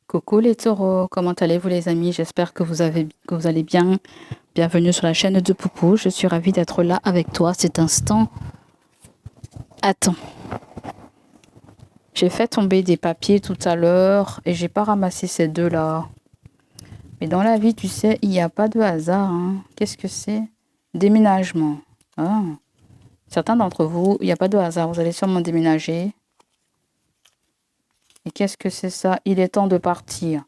Coucou les taureaux, comment allez-vous les amis? J'espère que vous allez bien. Bienvenue sur la chaîne de Poupou. Je suis ravie d'être là avec toi cet instant. Attends. J'ai fait tomber des papiers tout à l'heure et j'ai pas ramassé ces deux-là. Mais dans la vie, tu sais, il n'y a pas de hasard. Hein. Qu'est-ce que c'est? Déménagement. Ah. Certains d'entre vous, il n'y a pas de hasard. Vous allez sûrement déménager. Et qu'est-ce que c'est ça? Il est temps de partir.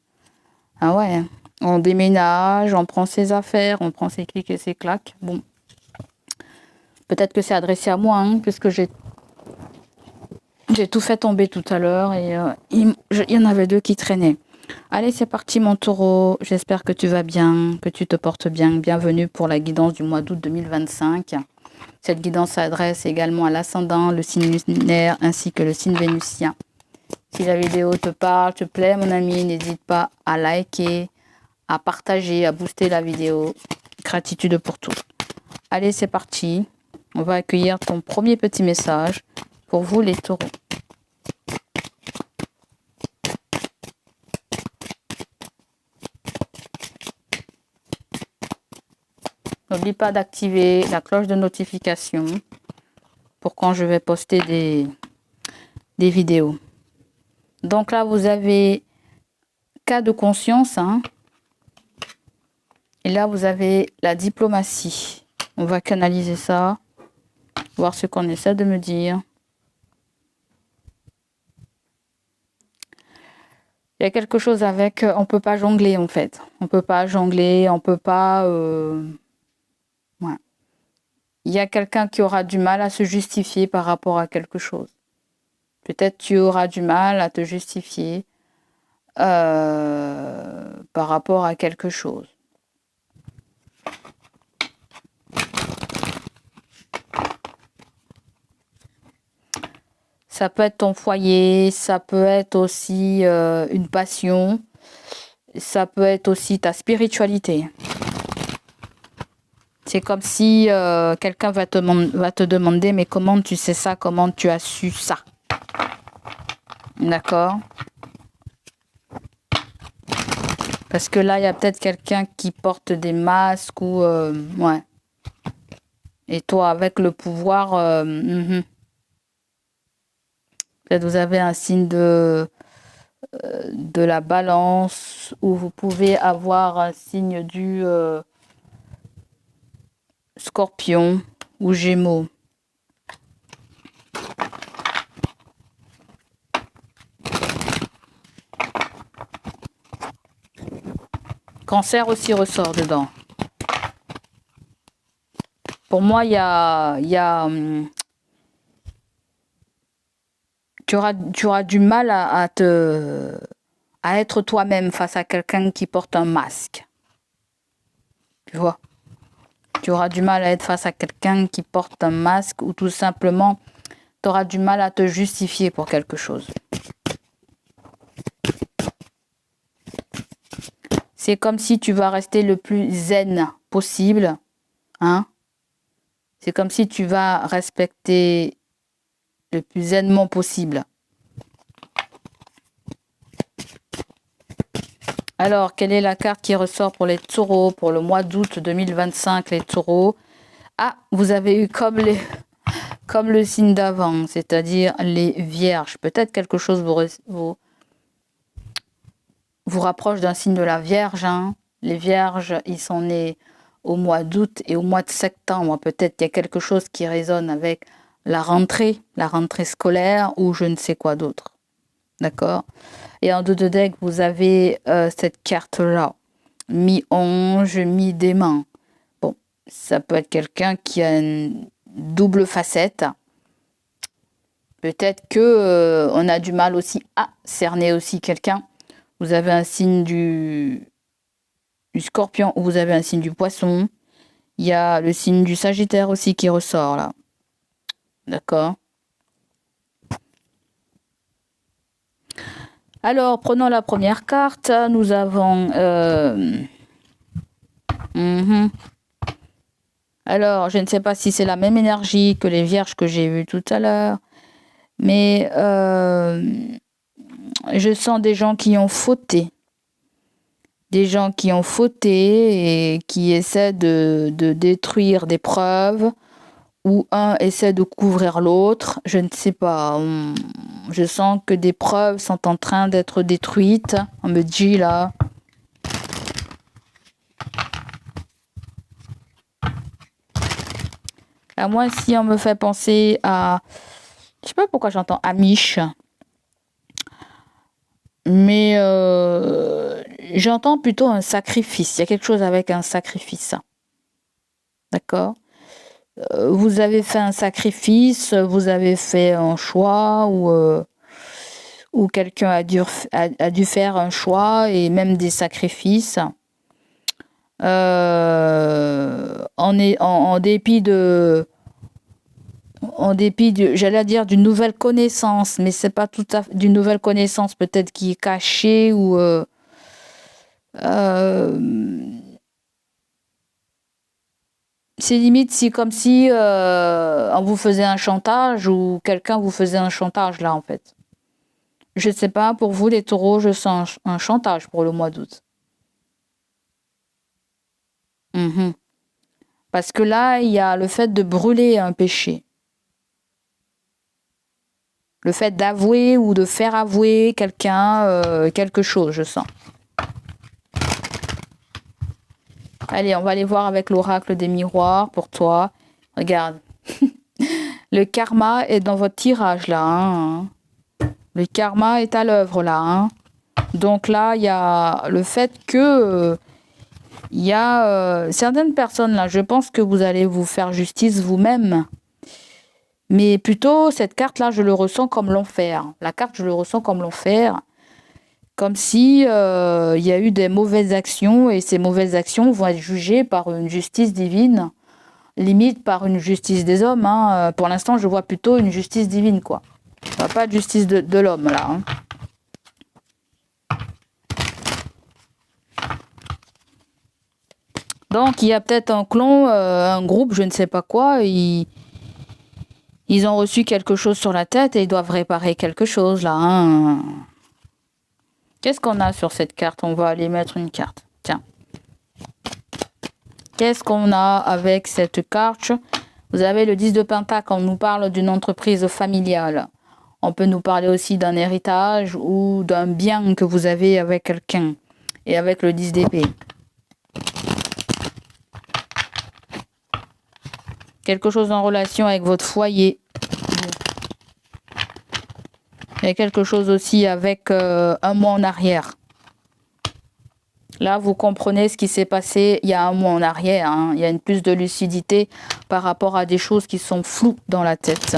Ah ouais, on déménage, on prend ses affaires, on prend ses clics et ses claques. Bon, peut-être que c'est adressé à moi, hein, puisque j'ai tout fait tomber tout à l'heure et il y en avait deux qui traînaient. Allez, c'est parti mon taureau. J'espère que tu vas bien, que tu te portes bien. Bienvenue pour la guidance du mois d'août 2025. Cette guidance s'adresse également à l'ascendant, le signe lunaire ainsi que le signe vénusien. Si la vidéo te parle, te plaît, mon ami, n'hésite pas à liker, à partager, à booster la vidéo. Gratitude pour tout. Allez, c'est parti. On va accueillir ton premier petit message pour vous les taureaux. N'oublie pas d'activer la cloche de notification pour quand je vais poster des vidéos. Donc là, vous avez cas de conscience. Hein. Et là, vous avez la diplomatie. On va canaliser ça. Voir ce qu'on essaie de me dire. Il y a quelque chose avec... on peut pas jongler, en fait. On peut pas jongler, on peut pas... Ouais. Il y a quelqu'un qui aura du mal à se justifier par rapport à quelque chose. Peut-être tu auras du mal à te justifier par rapport à quelque chose. Ça peut être ton foyer, ça peut être aussi une passion, ça peut être aussi ta spiritualité. C'est comme si quelqu'un va te demander, mais comment tu sais ça, comment tu as su ça? D'accord? Parce que là, il y a peut-être quelqu'un qui porte des masques ou... ouais. Et toi, avec le pouvoir... Peut-être vous avez un signe de la balance ou vous pouvez avoir un signe du scorpion ou gémeaux. Cancer aussi ressort dedans. Pour moi, il y a tu auras du mal à être toi-même face à quelqu'un qui porte un masque. Tu vois? Tu auras du mal à être face à quelqu'un qui porte un masque ou tout simplement, tu auras du mal à te justifier pour quelque chose. C'est comme si tu vas rester le plus zen possible. Hein? C'est comme si tu vas respecter le plus zenement possible. Alors, quelle est la carte qui ressort pour les taureaux pour le mois d'août 2025, les taureaux? Ah, vous avez eu comme le signe d'avant, c'est-à-dire les vierges. Peut-être quelque chose vous rapproche d'un signe de la Vierge. Hein. Les vierges, ils sont nés au mois d'août et au mois de septembre. Peut-être qu'il y a quelque chose qui résonne avec la rentrée scolaire ou je ne sais quoi d'autre. D'accord? Et en dos de deck, vous avez cette carte-là. Mi-ange, mi-démon. Bon, ça peut être quelqu'un qui a une double facette. Peut-être que on a du mal aussi à cerner aussi quelqu'un. Vous avez un signe du scorpion ou vous avez un signe du poisson. Il y a le signe du sagittaire aussi qui ressort là. D'accord? Alors, prenons la première carte. Nous avons... Alors, je ne sais pas si c'est la même énergie que les vierges que j'ai vues tout à l'heure. Mais Je sens des gens qui ont fauté. Des gens qui ont fauté et qui essaient de détruire des preuves, ou un essaie de couvrir l'autre. Je ne sais pas. Je sens que des preuves sont en train d'être détruites. On me dit là. À moi, si on me fait penser à... Je sais pas pourquoi j'entends Amish. Mais j'entends plutôt un sacrifice. Il y a quelque chose avec un sacrifice. D'accord? Vous avez fait un sacrifice, vous avez fait un choix, ou quelqu'un a dû faire un choix et même des sacrifices. En dépit de... j'allais dire d'une nouvelle connaissance, mais c'est pas tout à fait d'une nouvelle connaissance, peut-être qui est cachée, ou c'est limite comme si on vous faisait un chantage, ou quelqu'un vous faisait un chantage là en fait. Je ne sais pas, pour vous les taureaux, je sens un chantage pour le mois d'août. Parce que là, il y a le fait de brûler un péché. Le fait d'avouer ou de faire avouer quelqu'un quelque chose, je sens. Allez, on va aller voir avec l'oracle des miroirs pour toi. Regarde. Le karma est dans votre tirage là. Hein. Le karma est à l'œuvre là. Hein. Donc là, il y a le fait que... il y a certaines personnes là, je pense que vous allez vous faire justice vous-même. Mais plutôt, cette carte-là, je le ressens comme l'enfer. La carte, je le ressens comme l'enfer. Comme si il y a eu des mauvaises actions, et ces mauvaises actions vont être jugées par une justice divine, limite par une justice des hommes. Hein. Pour l'instant, je vois plutôt une justice divine, quoi. Pas de justice de l'homme, là. Hein. Donc, il y a peut-être un clan, un groupe, je ne sais pas quoi, ils ont reçu quelque chose sur la tête et ils doivent réparer quelque chose, là. Hein. Qu'est-ce qu'on a sur cette carte? On va aller mettre une carte. Tiens. Qu'est-ce qu'on a avec cette carte? Vous avez le 10 de Pentacle, on nous parle d'une entreprise familiale. On peut nous parler aussi d'un héritage ou d'un bien que vous avez avec quelqu'un. Et avec le 10 d'épée. Quelque chose en relation avec votre foyer. Il y a quelque chose aussi avec un mois en arrière. Là, vous comprenez ce qui s'est passé il y a un mois en arrière. Hein. Il y a une plus de lucidité par rapport à des choses qui sont floues dans la tête.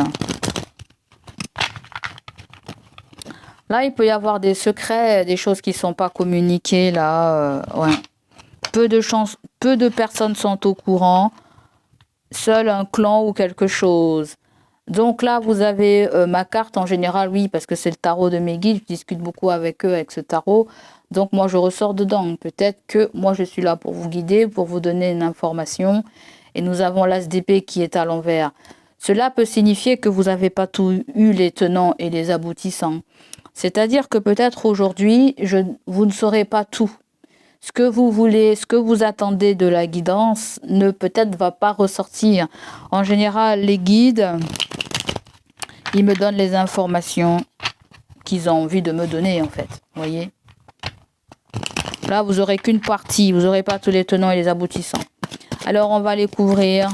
Là, il peut y avoir des secrets, des choses qui ne sont pas communiquées. Là, ouais. Peu de personnes sont au courant. Seul un clan ou quelque chose. Donc là, vous avez ma carte en général, oui, parce que c'est le tarot de mes guides. Je discute beaucoup avec eux, avec ce tarot. Donc moi, je ressors dedans. Peut-être que moi, je suis là pour vous guider, pour vous donner une information. Et nous avons l'as d'épée qui est à l'envers. Cela peut signifier que vous n'avez pas tout eu, les tenants et les aboutissants. C'est-à-dire que peut-être aujourd'hui, vous ne saurez pas tout. Ce que vous voulez, ce que vous attendez de la guidance ne peut-être va pas ressortir. En général, les guides, ils me donnent les informations qu'ils ont envie de me donner, en fait. Vous voyez? Là, vous n'aurez qu'une partie. Vous n'aurez pas tous les tenants et les aboutissants. Alors, on va les couvrir.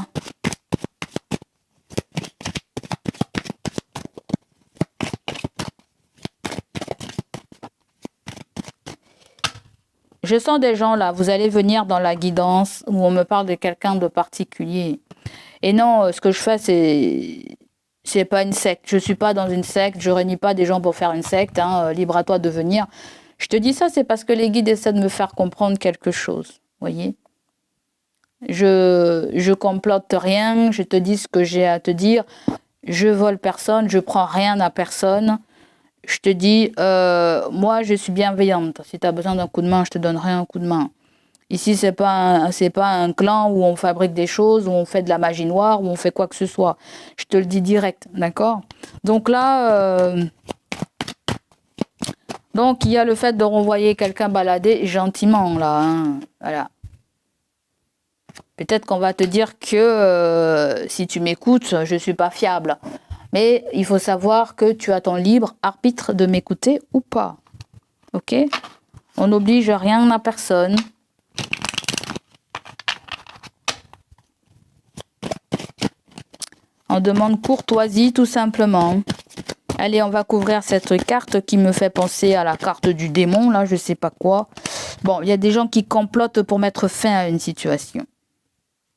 Je sens des gens là, vous allez venir dans la guidance où on me parle de quelqu'un de particulier. Et non, ce que je fais, c'est pas une secte. Je suis pas dans une secte, je réunis pas des gens pour faire une secte, hein, libre à toi de venir. Je te dis ça, c'est parce que les guides essaient de me faire comprendre quelque chose, voyez. Je complote rien, je te dis ce que j'ai à te dire. Je vole personne, je prends rien à personne. Je te dis, moi, je suis bienveillante. Si tu as besoin d'un coup de main, je te donnerai un coup de main. Ici, c'est pas un clan où on fabrique des choses, où on fait de la magie noire, où on fait quoi que ce soit. Je te le dis direct, d'accord? Donc là, Donc, il y a le fait de renvoyer quelqu'un balader gentiment, là. Hein. Voilà. Peut-être qu'on va te dire que si tu m'écoutes, je ne suis pas fiable. Mais il faut savoir que tu as ton libre arbitre de m'écouter ou pas. Ok? On n'oblige rien à personne. On demande courtoisie tout simplement. Allez, on va couvrir cette carte qui me fait penser à la carte du démon, là, je sais pas quoi. Bon, il y a des gens qui complotent pour mettre fin à une situation.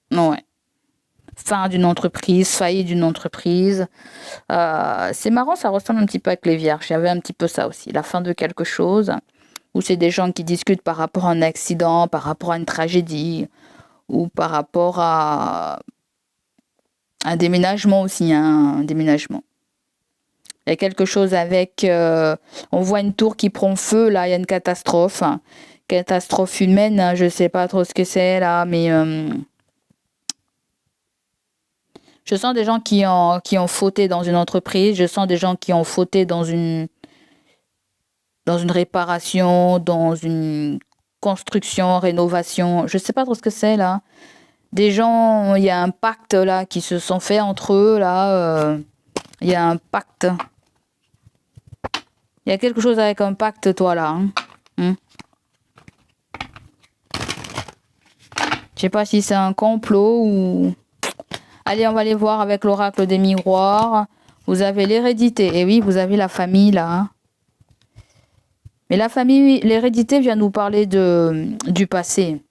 Ouais. Fin d'une entreprise, faillite d'une entreprise. C'est marrant, ça ressemble un petit peu avec les vierges. Il y avait un petit peu ça aussi, la fin de quelque chose. Où c'est des gens qui discutent par rapport à un accident, par rapport à une tragédie, ou par rapport à un déménagement aussi, hein, un déménagement. Il y a quelque chose avec... on voit une tour qui prend feu, là, il y a une catastrophe. Catastrophe humaine, hein, je ne sais pas trop ce que c'est, là, mais... je sens des gens qui ont fauté dans une entreprise, je sens des gens qui ont fauté dans une réparation, dans une construction, rénovation. Je ne sais pas trop ce que c'est, là. Des gens, il y a un pacte, là, qui se sont faits entre eux, là. Il y a un pacte. Il y a quelque chose avec un pacte, toi, là. Hein? Je sais pas si c'est un complot ou... Allez, on va aller voir avec l'oracle des miroirs. Vous avez l'hérédité. Et oui, vous avez la famille, là. Hein? Mais la famille, l'hérédité vient nous parler du passé.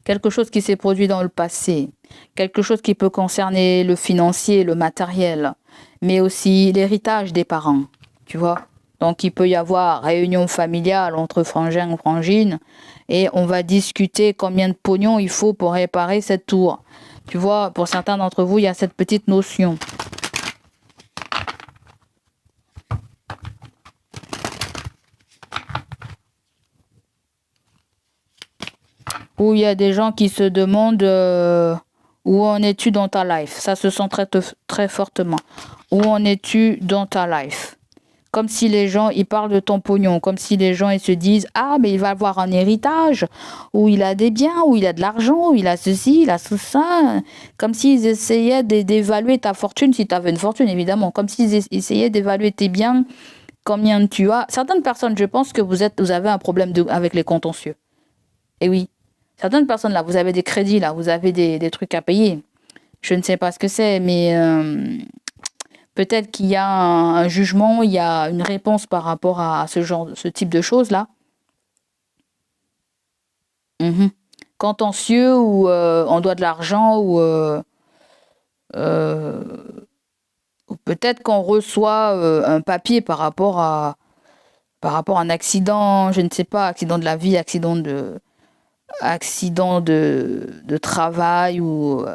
Quelque chose qui s'est produit dans le passé. Quelque chose qui peut concerner le financier, le matériel. Mais aussi l'héritage des parents. Tu vois? Donc, il peut y avoir réunion familiale entre frangins ou frangines. Et on va discuter combien de pognon il faut pour réparer cette tour. Tu vois, pour certains d'entre vous, il y a cette petite notion. Où il y a des gens qui se demandent où en es-tu dans ta life. Ça se sent très, très fortement. Où en es-tu dans ta life? Comme si les gens, ils parlent de ton pognon. Comme si les gens, ils se disent, ah, mais il va avoir un héritage, où il a des biens, où il a de l'argent, où il a ceci, il a tout ça. Comme s'ils essayaient d'évaluer ta fortune, si tu avais une fortune, évidemment. Comme s'ils essayaient d'évaluer tes biens, combien tu as. Certaines personnes, je pense que vous avez un problème avec les contentieux. Et oui. Certaines personnes, là, vous avez des crédits, là, vous avez des trucs à payer. Je ne sais pas ce que c'est, mais peut-être qu'il y a un jugement, il y a une réponse par rapport à ce type de choses-là. Contentieux ou on doit de l'argent ou peut-être qu'on reçoit un papier par rapport à un accident, je ne sais pas, accident de la vie, accident de travail ou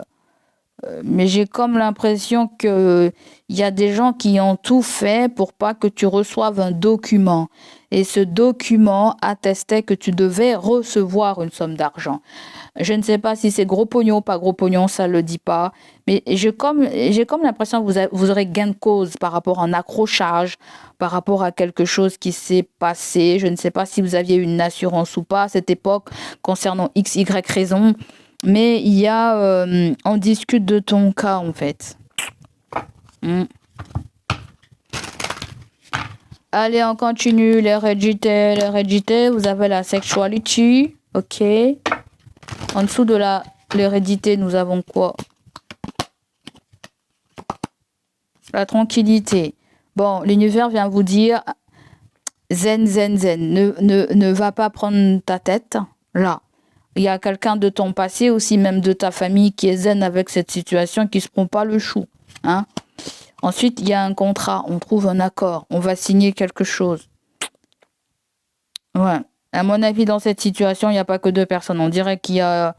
mais j'ai comme l'impression que il y a des gens qui ont tout fait pour pas que tu reçoives un document et ce document attestait que tu devais recevoir une somme d'argent. Je ne sais pas si c'est gros pognon, pas gros pognon, ça le dit pas, mais j'ai comme l'impression que vous aurez gain de cause par rapport à un accrochage, par rapport à quelque chose qui s'est passé. Je ne sais pas si vous aviez une assurance ou pas à cette époque concernant X, Y raison, mais il y a, on discute de ton cas en fait. Allez, on continue. L'hérédité, vous avez la sexuality, ok. En dessous de l'hérédité, nous avons quoi? La tranquillité. Bon, l'univers vient vous dire zen, zen, zen. Ne va pas prendre ta tête. Là, il y a quelqu'un de ton passé, aussi même de ta famille, qui est zen avec cette situation, qui se prend pas le chou. Hein? Ensuite, il y a un contrat. On trouve un accord. On va signer quelque chose. Ouais. À mon avis, dans cette situation, il n'y a pas que deux personnes. On dirait qu'il y a...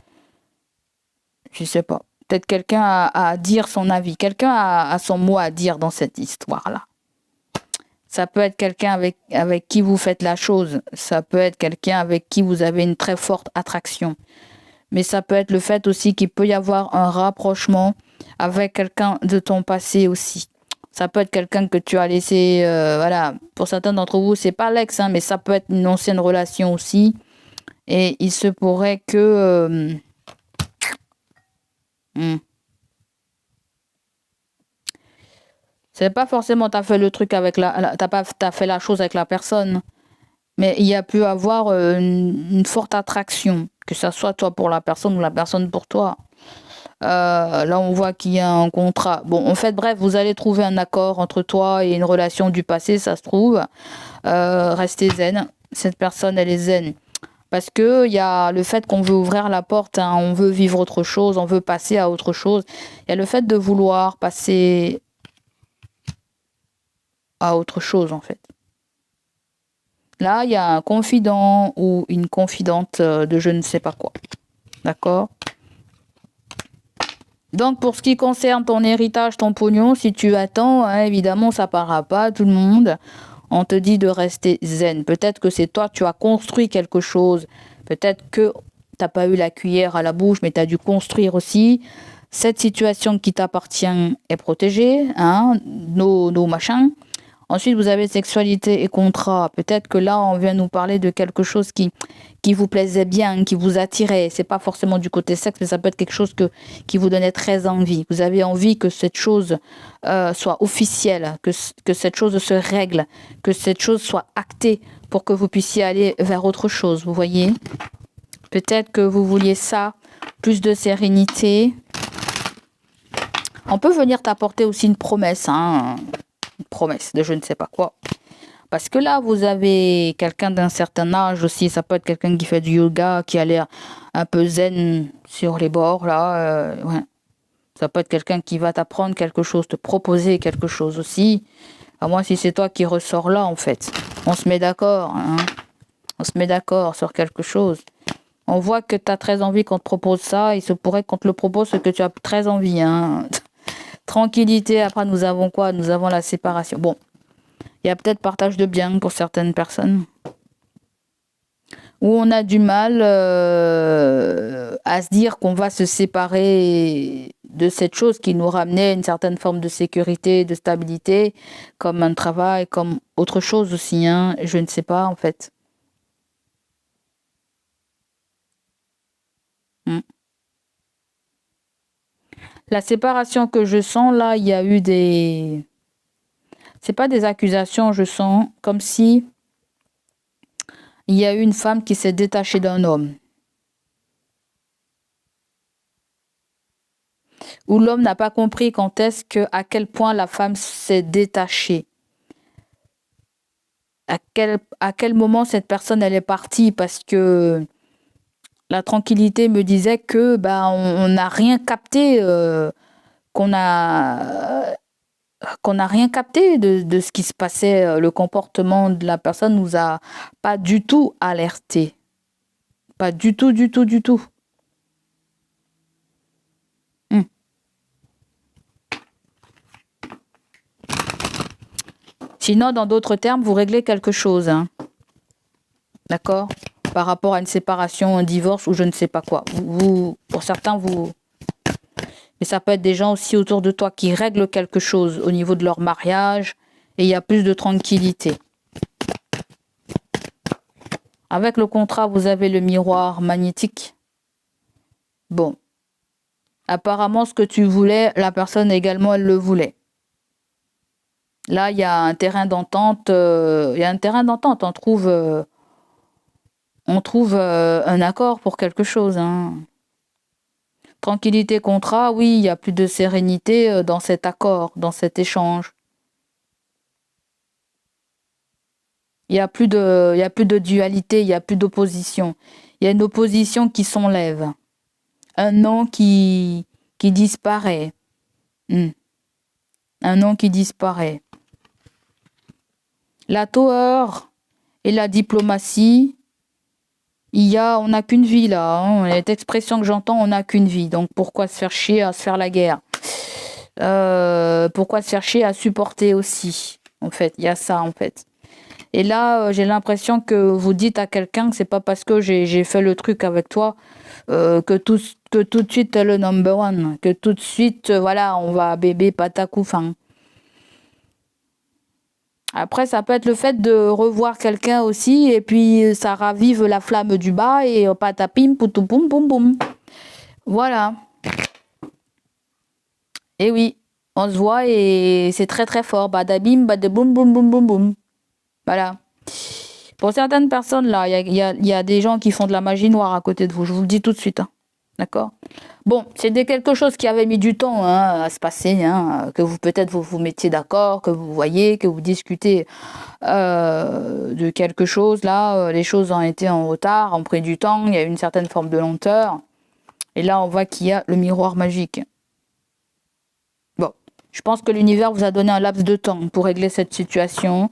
Je sais pas. Peut-être quelqu'un a à dire son avis. Quelqu'un a son mot à dire dans cette histoire-là. Ça peut être quelqu'un avec qui vous faites la chose. Ça peut être quelqu'un avec qui vous avez une très forte attraction. Mais ça peut être le fait aussi qu'il peut y avoir un rapprochement avec quelqu'un de ton passé aussi. Ça peut être quelqu'un que tu as laissé, voilà. Pour certains d'entre vous, c'est pas l'ex, hein, mais ça peut être une ancienne relation aussi. Et il se pourrait que... c'est pas forcément t'as fait le truc avec t'as fait la chose avec la personne, mais il y a pu avoir une forte attraction, que ça soit toi pour la personne ou la personne pour toi. Là, on voit qu'il y a un contrat. Bon, en fait, bref, vous allez trouver un accord entre toi et une relation du passé, ça se trouve. Restez zen. Cette personne, elle est zen. Parce que il y a le fait qu'on veut ouvrir la porte, hein, on veut vivre autre chose, on veut passer à autre chose. Il y a le fait de vouloir passer à autre chose, en fait. Là, il y a un confident ou une confidente de je ne sais pas quoi. D'accord? Donc, pour ce qui concerne ton héritage, ton pognon, si tu attends, hein, évidemment, ça ne parlera pas à tout le monde. On te dit de rester zen. Peut-être que c'est toi, tu as construit quelque chose. Peut-être que tu n'as pas eu la cuillère à la bouche, mais tu as dû construire aussi. Cette situation qui t'appartient est protégée, hein, nos machins. Ensuite, vous avez sexualité et contrat. Peut-être que là, on vient nous parler de quelque chose qui vous plaisait bien, qui vous attirait. C'est pas forcément du côté sexe, mais ça peut être quelque chose qui vous donnait très envie. Vous avez envie que cette chose soit officielle, que cette chose se règle, que cette chose soit actée pour que vous puissiez aller vers autre chose. Vous voyez? Peut-être que vous vouliez ça, plus de sérénité. On peut venir t'apporter aussi une promesse, hein. Une promesse de je ne sais pas quoi. Parce que là, vous avez quelqu'un d'un certain âge aussi. Ça peut être quelqu'un qui fait du yoga, qui a l'air un peu zen sur les bords, là. Ouais. Ça peut être quelqu'un qui va t'apprendre quelque chose, te proposer quelque chose aussi. À moins si c'est toi qui ressors là, en fait. On se met d'accord, hein. On se met d'accord sur quelque chose. On voit que tu as très envie qu'on te propose ça. Il se pourrait qu'on te le propose ce que tu as très envie, hein. Tranquillité, après nous avons quoi? Nous avons la séparation. Bon, il y a peut-être partage de biens pour certaines personnes. Où on a du mal à se dire qu'on va se séparer de cette chose qui nous ramenait une certaine forme de sécurité, de stabilité, comme un travail, comme autre chose aussi, hein. Je ne sais pas en fait. La séparation que je sens là, il y a eu des... C'est pas des accusations, je sens comme si il y a eu une femme qui s'est détachée d'un homme. Où l'homme n'a pas compris à quel point la femme s'est détachée. À quel moment cette personne elle est partie, parce que la tranquillité me disait que on n'a rien capté, qu'on a rien capté de ce qui se passait. Le comportement de la personne nous a pas du tout alerté. Pas du tout, du tout, du tout. Sinon, dans d'autres termes, vous réglez quelque chose, hein. D'accord? Par rapport à une séparation, un divorce ou je ne sais pas quoi. Pour certains, mais ça peut être des gens aussi autour de toi qui règlent quelque chose au niveau de leur mariage et il y a plus de tranquillité. Avec le contrat, vous avez le miroir magnétique. Bon. Apparemment, ce que tu voulais, la personne également, elle le voulait. Là, il y a un terrain d'entente. On trouve un accord pour quelque chose, hein. Tranquillité, contrat, oui, il y a plus de sérénité dans cet accord, dans cet échange. Il y a plus de dualité, il y a plus d'opposition. Il y a une opposition qui s'enlève. Un non qui disparaît. Un non qui disparaît. La Tower et la diplomatie, on n'a qu'une vie là, hein. Cette expression que j'entends, on n'a qu'une vie. Donc pourquoi se faire chier à se faire la guerre? Pourquoi se faire chier à supporter aussi? En fait, il y a ça en fait. Et là, j'ai l'impression que vous dites à quelqu'un que c'est pas parce que j'ai fait le truc avec toi que tout de suite t'es le number one, que tout de suite, voilà, on va bébé patacouf, hein. Après, ça peut être le fait de revoir quelqu'un aussi, et puis ça ravive la flamme du bas, et patapim, poutou, poum, poum, poum. Voilà. Et oui, on se voit et c'est très très fort. Badabim, badaboum, boum, boum, boum, boum. Voilà. Pour certaines personnes, là, il y a des gens qui font de la magie noire à côté de vous. Je vous le dis tout de suite. Hein. D'accord? Bon, c'était quelque chose qui avait mis du temps à se passer, que vous peut-être vous mettiez d'accord, que vous voyez, que vous discutez de quelque chose. Là, les choses ont été en retard, ont pris du temps, il y a une certaine forme de lenteur. Et là, on voit qu'il y a le miroir magique. Bon, je pense que l'univers vous a donné un laps de temps pour régler cette situation.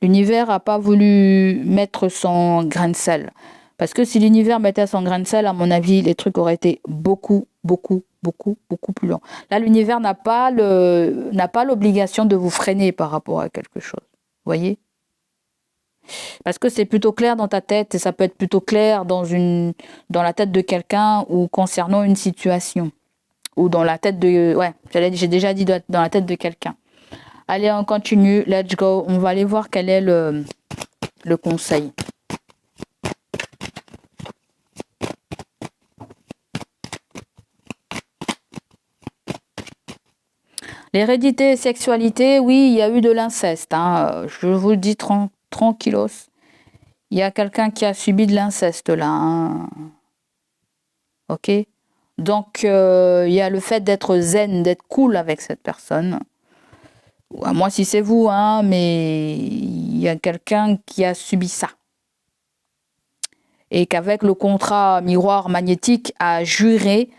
L'univers n'a pas voulu mettre son grain de sel. Parce que si l'univers mettait son grain de sel, à mon avis, les trucs auraient été beaucoup plus longs. Là, l'univers n'a pas l'obligation de vous freiner par rapport à quelque chose. Vous voyez? Parce que c'est plutôt clair dans ta tête et ça peut être plutôt clair dans la tête de quelqu'un ou concernant une situation. Ou dans la tête de... Ouais, j'ai déjà dit dans la tête de quelqu'un. Allez, on continue. Let's go. On va aller voir quel est le conseil. L'hérédité et sexualité, oui, il y a eu de l'inceste. Je vous le dis tranquillos. Il y a quelqu'un qui a subi de l'inceste là. Ok? Donc, il y a le fait d'être zen, d'être cool avec cette personne. Moi, si c'est vous, mais il y a quelqu'un qui a subi ça. Et qu'avec le contrat miroir magnétique a juré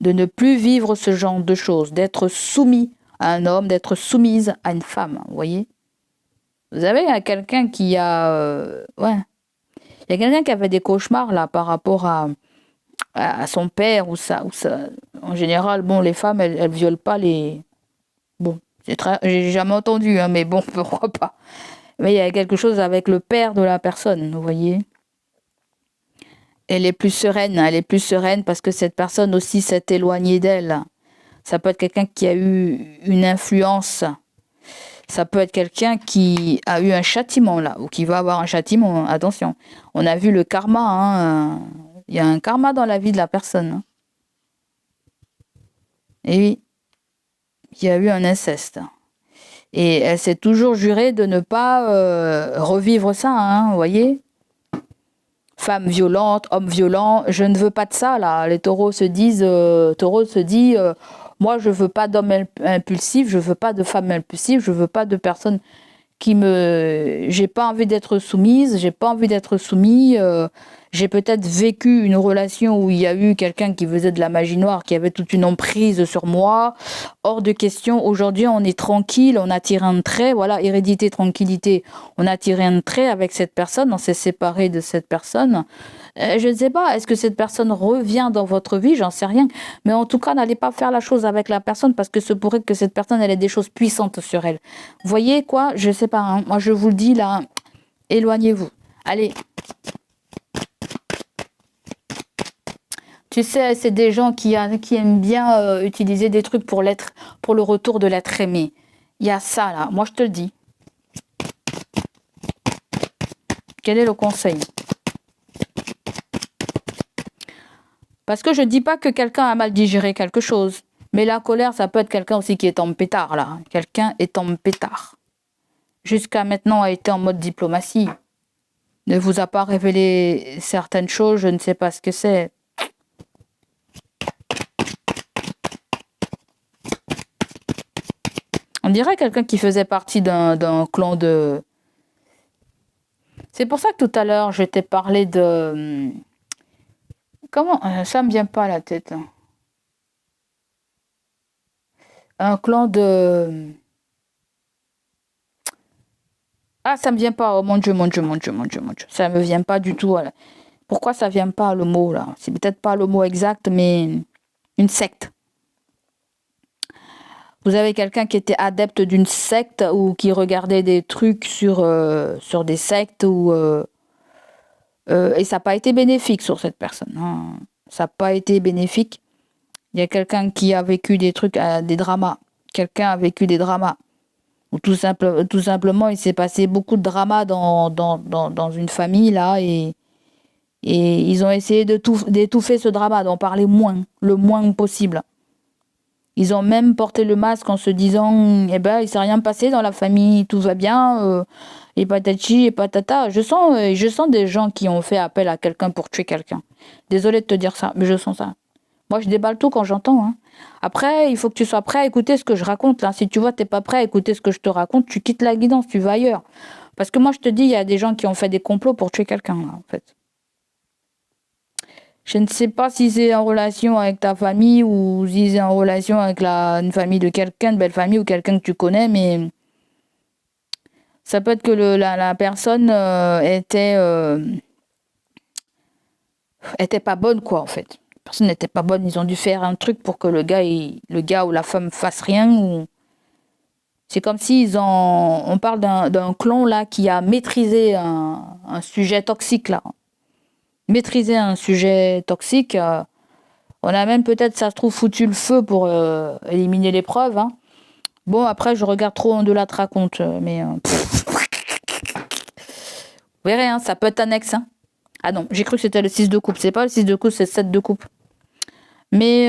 de ne plus vivre ce genre de choses, d'être soumis à un homme, d'être soumise à une femme, vous voyez? Vous savez, il y a quelqu'un qui a... il y a quelqu'un qui avait des cauchemars là par rapport à son père ou ça. En général, bon, les femmes, elles violent pas les... Bon, j'ai jamais entendu, mais bon, pourquoi pas. Mais il y a quelque chose avec le père de la personne, vous voyez. Elle est plus sereine parce que cette personne aussi s'est éloignée d'elle. Ça peut être quelqu'un qui a eu une influence. Ça peut être quelqu'un qui a eu un châtiment là, ou qui va avoir un châtiment. Attention, on a vu le karma. Il y a un karma dans la vie de la personne. Et oui, il y a eu un inceste. Et elle s'est toujours jurée de ne pas revivre ça, vous voyez. Femme violente, homme violent, je ne veux pas de ça, là. Les taureaux se disent, moi je veux pas d'homme impulsif, je veux pas de femme impulsive, je veux pas de personne j'ai pas envie d'être soumise, j'ai pas envie d'être soumis, j'ai peut-être vécu une relation où il y a eu quelqu'un qui faisait de la magie noire, qui avait toute une emprise sur moi, hors de question, aujourd'hui on est tranquille, on a tiré un trait, voilà, hérédité, tranquillité, on a tiré un trait avec cette personne, on s'est séparé de cette personne, je ne sais pas, est-ce que cette personne revient dans votre vie, j'en sais rien, mais en tout cas n'allez pas faire la chose avec la personne parce que ce pourrait que cette personne elle ait des choses puissantes sur elle. Vous voyez quoi, je sais pas, moi je vous le dis là, éloignez-vous. Allez. Tu sais, c'est des gens qui aiment bien utiliser des trucs pour le retour de l'être aimé. Il y a ça là, moi je te le dis. Quel est le conseil ? Parce que je ne dis pas que quelqu'un a mal digéré quelque chose. Mais la colère, ça peut être quelqu'un aussi qui est en pétard, là. Quelqu'un est en pétard. Jusqu'à maintenant, a été en mode diplomatie. Ne vous a pas révélé certaines choses, je ne sais pas ce que c'est. On dirait quelqu'un qui faisait partie d'un clan de... C'est pour ça que tout à l'heure, je t'ai parlé de... Comment ça me vient pas à la tête. Un clan de... Ah, ça me vient pas. Oh mon Dieu. Ça me vient pas du tout. Pourquoi ça vient pas le mot là? C'est peut-être pas le mot exact, mais une secte. Vous avez quelqu'un qui était adepte d'une secte ou qui regardait des trucs sur des sectes et ça n'a pas été bénéfique sur cette personne. Ça n'a pas été bénéfique. Il y a quelqu'un qui a vécu des trucs, des dramas. Quelqu'un a vécu des dramas. Ou tout simplement, il s'est passé beaucoup de drama dans une famille, là, et ils ont essayé d'étouffer ce drama, d'en parler le moins possible. Ils ont même porté le masque en se disant, eh ben, il s'est rien passé dans la famille, tout va bien, et patati et patata. Je sens des gens qui ont fait appel à quelqu'un pour tuer quelqu'un. Désolée de te dire ça, mais je sens ça. Moi, je déballe tout quand j'entends, hein. Après, il faut que tu sois prêt à écouter ce que je raconte, là. Si tu vois, t'es pas prêt à écouter ce que je te raconte, tu quittes la guidance, tu vas ailleurs. Parce que moi, je te dis, il y a des gens qui ont fait des complots pour tuer quelqu'un, là, en fait. Je ne sais pas si c'est en relation avec ta famille ou si c'est en relation avec une famille de quelqu'un, une belle famille ou quelqu'un que tu connais, mais ça peut être que la personne était pas bonne, quoi, en fait. La personne n'était pas bonne, ils ont dû faire un truc pour que le gars ou la femme fasse rien. C'est comme si on parle d'un clon là qui a maîtrisé un sujet toxique là. Maîtriser un sujet toxique. On a même peut-être, ça se trouve, foutu le feu pour éliminer les preuves. Hein. Bon, après, je regarde trop en delà de raconte, mais vous verrez, hein, ça peut être annexe. Hein. Ah non, j'ai cru que c'était le 6 de coupe. C'est pas le 6 de coupe, c'est le 7 de coupe. Mais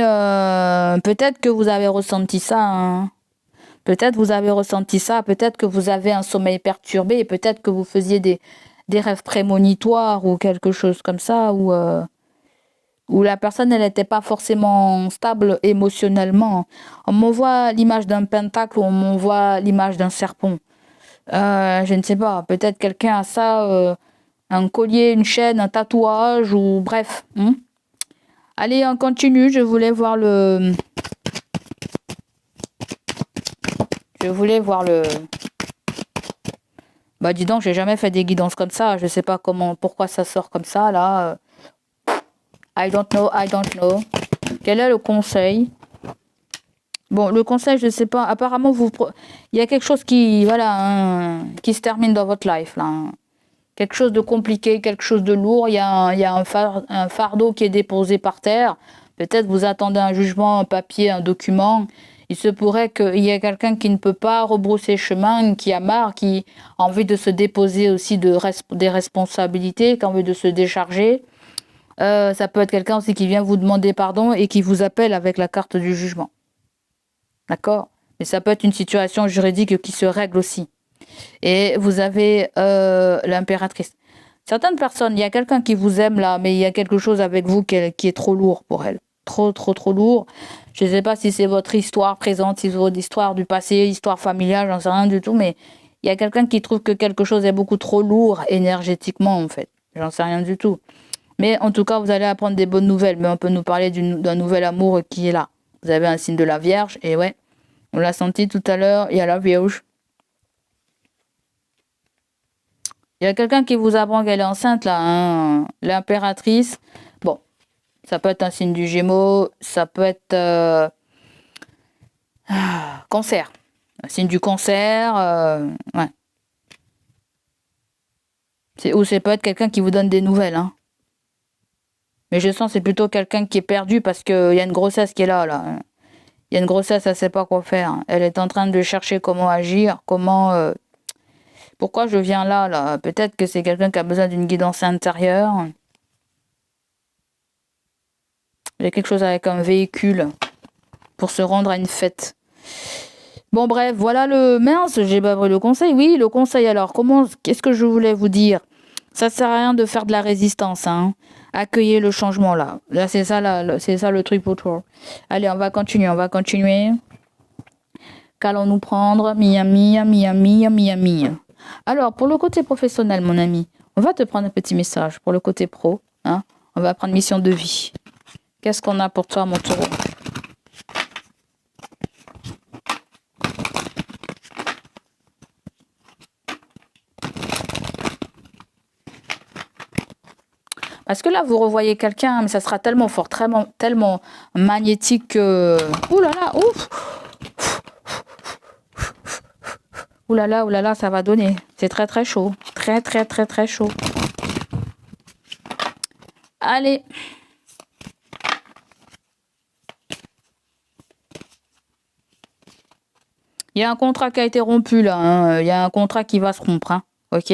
peut-être que vous avez ressenti ça. Hein. Peut-être vous avez ressenti ça. Peut-être que vous avez un sommeil perturbé. Et peut-être que vous faisiez des rêves prémonitoires ou quelque chose comme ça. Où la personne, elle n'était pas forcément stable émotionnellement. On m'envoie l'image d'un pentacle ou on m'envoie l'image d'un serpent. Je ne sais pas. Peut-être quelqu'un a ça, un collier, une chaîne, un tatouage ou bref. Hein. Allez, on continue. Je voulais voir le... Bah dis donc, j'ai jamais fait des guidances comme ça. Je sais pas pourquoi ça sort comme ça là. I don't know. Quel est le conseil? Bon, le conseil, je sais pas. Apparemment, il y a quelque chose qui se termine dans votre life là. Hein. Quelque chose de compliqué, quelque chose de lourd. Il y a un fardeau qui est déposé par terre. Peut-être vous attendez un jugement, un papier, un document. Il se pourrait qu'il y ait quelqu'un qui ne peut pas rebrousser chemin, qui a marre, qui a envie de se déposer aussi des responsabilités, qui a envie de se décharger. Ça peut être quelqu'un aussi qui vient vous demander pardon et qui vous appelle avec la carte du jugement. D'accord? Mais ça peut être une situation juridique qui se règle aussi. Et vous avez l'impératrice. Certaines personnes, il y a quelqu'un qui vous aime là, mais il y a quelque chose avec vous qui est trop lourd pour elle. Trop lourd. Je ne sais pas si c'est votre histoire présente, si c'est votre histoire du passé, histoire familiale, j'en sais rien du tout, mais il y a quelqu'un qui trouve que quelque chose est beaucoup trop lourd énergétiquement, en fait. J'en sais rien du tout. Mais en tout cas, vous allez apprendre des bonnes nouvelles. Mais on peut nous parler d'un nouvel amour qui est là. Vous avez un signe de la Vierge, et ouais, on l'a senti tout à l'heure, il y a la Vierge. Il y a quelqu'un qui vous apprend qu'elle est enceinte, là, hein, l'impératrice. Bon, ça peut être un signe du Gémeaux, ça peut être cancer. Un signe du cancer, ouais. Ou ça peut être quelqu'un qui vous donne des nouvelles, hein. Mais je sens que c'est plutôt quelqu'un qui est perdu parce qu'il y a une grossesse qui est là. Il y a une grossesse, elle ne sait pas quoi faire. Elle est en train de chercher comment agir, pourquoi je viens là. Peut-être que c'est quelqu'un qui a besoin d'une guidance intérieure. Il y a quelque chose avec un véhicule pour se rendre à une fête. Bon bref, voilà mince, j'ai pas pris le conseil. Oui, le conseil alors, qu'est-ce que je voulais vous dire? Ça sert à rien de faire de la résistance, hein. Accueillez le changement là. Là, c'est ça le truc pour toi. Allez, on va continuer. Qu'allons-nous prendre? Miami. Alors, pour le côté professionnel, mon ami, on va te prendre un petit message. Pour le côté pro, hein, on va prendre mission de vie. Qu'est-ce qu'on a pour toi, mon taureau? Parce que là, vous revoyez quelqu'un, mais ça sera tellement fort, tellement magnétique que... Ouh là là, ouf! Ouh là là, ça va donner. C'est très très chaud. Très chaud. Allez. Il y a un contrat qui a été rompu là, hein. Il y a un contrat qui va se rompre, hein. Ok.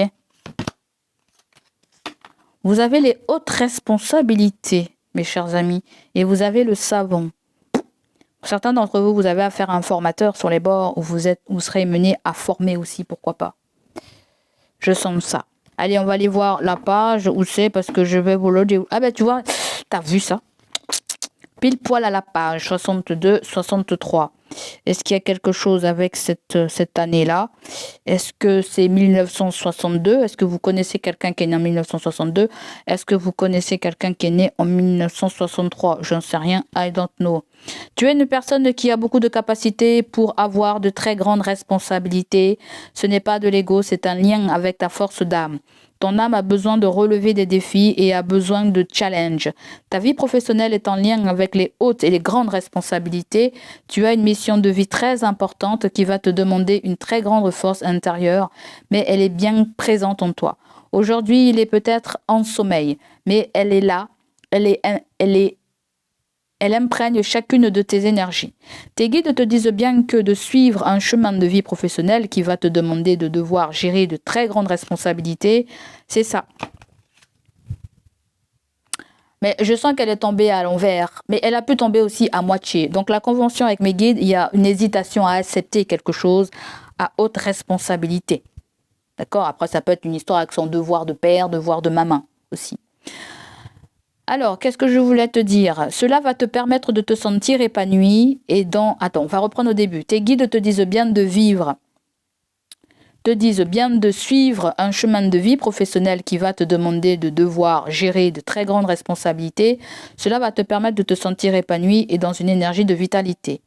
Vous avez les hautes responsabilités, mes chers amis, et vous avez le savon. Certains d'entre vous, vous avez affaire à un formateur sur les bords où vous serez mené à former aussi, pourquoi pas. Je sens ça. Allez, on va aller voir la page où c'est parce que je vais vous le dire. Ah ben tu vois, t'as vu ça? Pile poil à la page 62, 63. Est-ce qu'il y a quelque chose avec cette année-là? Est-ce que c'est 1962? Est-ce que vous connaissez quelqu'un qui est né en 1962? Est-ce que vous connaissez quelqu'un qui est né en 1963? Je ne sais rien. I don't know. Tu es une personne qui a beaucoup de capacités pour avoir de très grandes responsabilités. Ce n'est pas de l'ego, c'est un lien avec ta force d'âme. Ton âme a besoin de relever des défis et a besoin de challenge. Ta vie professionnelle est en lien avec les hautes et les grandes responsabilités. Tu as une mission de vie très importante qui va te demander une très grande force intérieure, mais elle est bien présente en toi. Aujourd'hui, il est peut-être en sommeil, mais elle est là, elle imprègne chacune de tes énergies. Tes guides te disent bien que de suivre un chemin de vie professionnel qui va te demander de devoir gérer de très grandes responsabilités, c'est ça. Mais je sens qu'elle est tombée à l'envers, mais elle a pu tomber aussi à moitié. Donc la convention avec mes guides, il y a une hésitation à accepter quelque chose à haute responsabilité. D'accord? Après, ça peut être une histoire avec son devoir de père, devoir de maman aussi. Alors, qu'est-ce que je voulais te dire? Cela va te permettre de te sentir épanoui et dans... Attends, on va reprendre au début. Tes guides te disent bien de vivre, te disent bien de suivre un chemin de vie professionnel qui va te demander de devoir gérer de très grandes responsabilités. Cela va te permettre de te sentir épanoui et dans une énergie de vitalité.